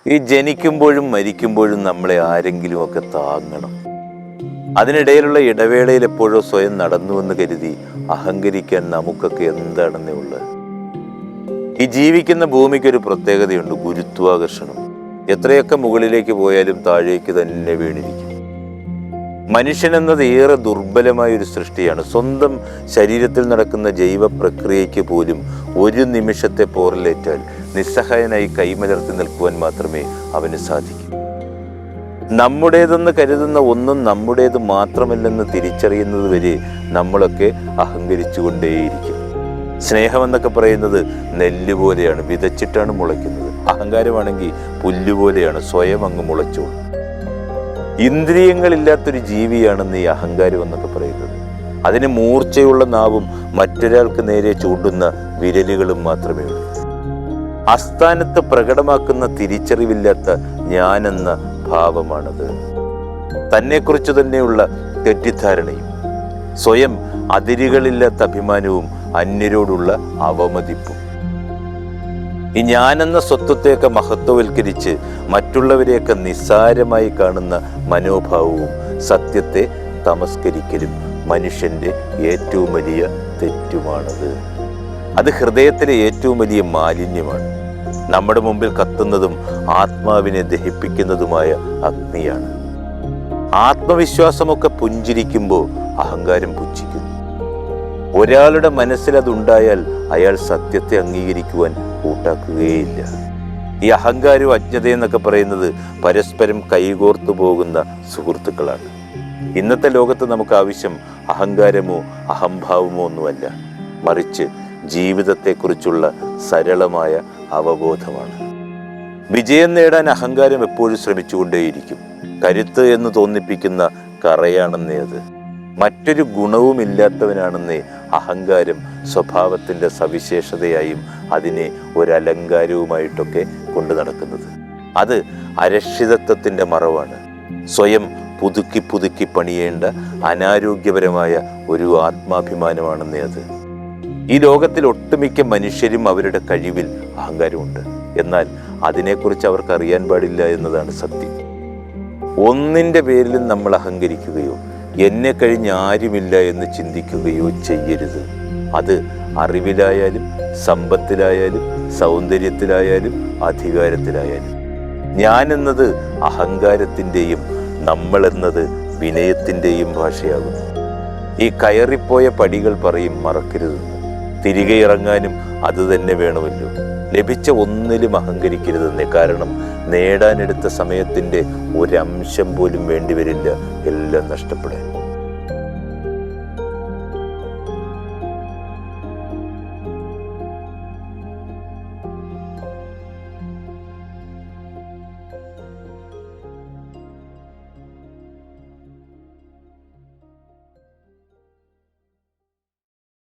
ഈ ജനിക്കുമ്പോഴും മരിക്കുമ്പോഴും നമ്മളെ ആരെങ്കിലുമൊക്കെ താങ്ങണം. അതിനിടയിലുള്ള ഇടവേളയിൽ എപ്പോഴോ സ്വയം നടന്നുവെന്ന് കരുതി അഹങ്കരിക്കാൻ നമുക്കൊക്കെ എന്താണെന്നേ ഉള്ളത്. ഈ ജീവിക്കുന്ന ഭൂമിക്കൊരു പ്രത്യേകതയുണ്ട്, ഗുരുത്വാകർഷണം. എത്രയൊക്കെ മുകളിലേക്ക് പോയാലും താഴേക്ക് തന്നെ വീണിരിക്കും. മനുഷ്യനെന്നത് ഏറെ ദുർബലമായ ഒരു സൃഷ്ടിയാണ്. സ്വന്തം ശരീരത്തിൽ നടക്കുന്ന ജൈവ പ്രക്രിയയ്ക്ക് പോലും ഒരു നിമിഷത്തെ പോറലേറ്റാൽ നിസ്സഹായനായി കൈമലർത്തി നിൽക്കുവാൻ മാത്രമേ അവന് സാധിക്കൂ. നമ്മുടേതെന്ന് കരുതുന്ന ഒന്നും നമ്മുടേത് മാത്രമല്ലെന്ന് തിരിച്ചറിയുന്നത് വരെ നമ്മളൊക്കെ അഹങ്കരിച്ചുകൊണ്ടേയിരിക്കും. സ്നേഹമെന്നൊക്കെ പറയുന്നത് നെല്ല് പോലെയാണ്, വിതച്ചിട്ടാണ് മുളയ്ക്കുന്നത്. അഹങ്കാരമാണെങ്കിൽ പുല്ലുപോലെയാണ്, സ്വയം അങ്ങ് മുളച്ചോളും. ഇന്ദ്രിയങ്ങളില്ലാത്തൊരു ജീവിയാണെന്ന് ഈ അഹങ്കാരം എന്നൊക്കെ പറയുന്നത്. അതിന് മൂർച്ചയുള്ള നാവും മറ്റൊരാൾക്ക് നേരെ ചൂണ്ടുന്ന വിരലുകളും മാത്രമേ ഉള്ളൂ. അസ്ഥാനത്ത് പ്രകടമാക്കുന്ന തിരിച്ചറിവില്ലാത്ത ഞാനെന്ന ഭാവമാണത്. തന്നെക്കുറിച്ച് തന്നെയുള്ള തെറ്റിദ്ധാരണയും സ്വയം അതിരുകളില്ലാത്ത അഭിമാനവും അന്യരോടുള്ള അവമതിപ്പും. ഈ ഞാനെന്ന സ്വത്വത്തെയൊക്കെ മഹത്വവൽക്കരിച്ച് മറ്റുള്ളവരെയൊക്കെ നിസ്സാരമായി കാണുന്ന മനോഭാവവും സത്യത്തെ തമസ്കരിക്കലും മനുഷ്യൻ്റെ ഏറ്റവും വലിയ തെറ്റുമാണത്. അത് ഹൃദയത്തിലെ ഏറ്റവും വലിയ മാലിന്യമാണ്. നമ്മുടെ മുമ്പിൽ കത്തുന്നതും ആത്മാവിനെ ദഹിപ്പിക്കുന്നതുമായ അഗ്നിയാണ്. ആത്മവിശ്വാസമൊക്കെ പുഞ്ചിരിക്കുമ്പോൾ അഹങ്കാരം പുച്ഛിക്കുന്നു. ഒരാളുടെ മനസ്സിൽ അതുണ്ടായാൽ അയാൾ സത്യത്തെ അംഗീകരിക്കുവാൻ കൂട്ടാക്കുകയില്ല. ഈ അഹങ്കാരവും അജ്ഞതയെന്നൊക്കെ പറയുന്നത് പരസ്പരം കൈകോർത്തു പോകുന്ന സുഹൃത്തുക്കളാണ്. ഇന്നത്തെ ലോകത്ത് നമുക്ക് ആവശ്യം അഹങ്കാരമോ അഹംഭാവമോ ഒന്നുമല്ല, മറിച്ച് ജീവിതത്തെക്കുറിച്ചുള്ള സരളമായ അവബോധമാണ്. വിജയം നേടാൻ അഹങ്കാരം എപ്പോഴും ശ്രമിച്ചുകൊണ്ടേയിരിക്കും. കരുത്ത് എന്ന് തോന്നിപ്പിക്കുന്ന കറയാണെന്നേ അത്. മറ്റൊരു ഗുണവുമില്ലാത്തവനാണെന്നേ അഹങ്കാരം സ്വഭാവത്തിൻ്റെ സവിശേഷതയായും അതിനെ ഒരലങ്കാരവുമായിട്ടൊക്കെ കൊണ്ടു നടക്കുന്നത്. അത് അരക്ഷിതത്വത്തിൻ്റെ മറവാണ്. സ്വയം പുതുക്കി പുതുക്കി പണിയേണ്ട അനാരോഗ്യപരമായ ഒരു ആത്മാഭിമാനമാണെന്നേ അത്. ഈ ലോകത്തിൽ ഒട്ടുമിക്ക മനുഷ്യരും അവരുടെ കഴിവിൽ അഹങ്കാരമുണ്ട്. എന്നാൽ അതിനെക്കുറിച്ച് അവർക്ക് അറിയാൻ പാടില്ല എന്നതാണ് സത്യം. ഒന്നിൻ്റെ പേരിലും നമ്മൾ അഹങ്കരിക്കുകയോ എന്നെ കഴിഞ്ഞ് ആരുമില്ല എന്ന് ചിന്തിക്കുകയോ ചെയ്യരുത്. അത് അറിവിലായാലും സമ്പത്തിലായാലും സൗന്ദര്യത്തിലായാലും അധികാരത്തിലായാലും. ഞാൻ എന്നത് അഹങ്കാരത്തിൻ്റെയും നമ്മൾ എന്നത് വിനയത്തിൻ്റെയും ഭാഷയാകുന്നു. ഈ കയറിപ്പോയ പടികൾ പറയും മറക്കരുതെന്ന്. തിരികെ ഇറങ്ങാനും അത് തന്നെ വേണമല്ലോ. ലഭിച്ച ഒന്നിലും അഹങ്കരിക്കരുതെന്നേ. കാരണം നേടാനെടുത്ത സമയത്തിൻ്റെ ഒരംശം പോലും വേണ്ടിവരില്ല എല്ലാം നഷ്ടപ്പെടാൻ.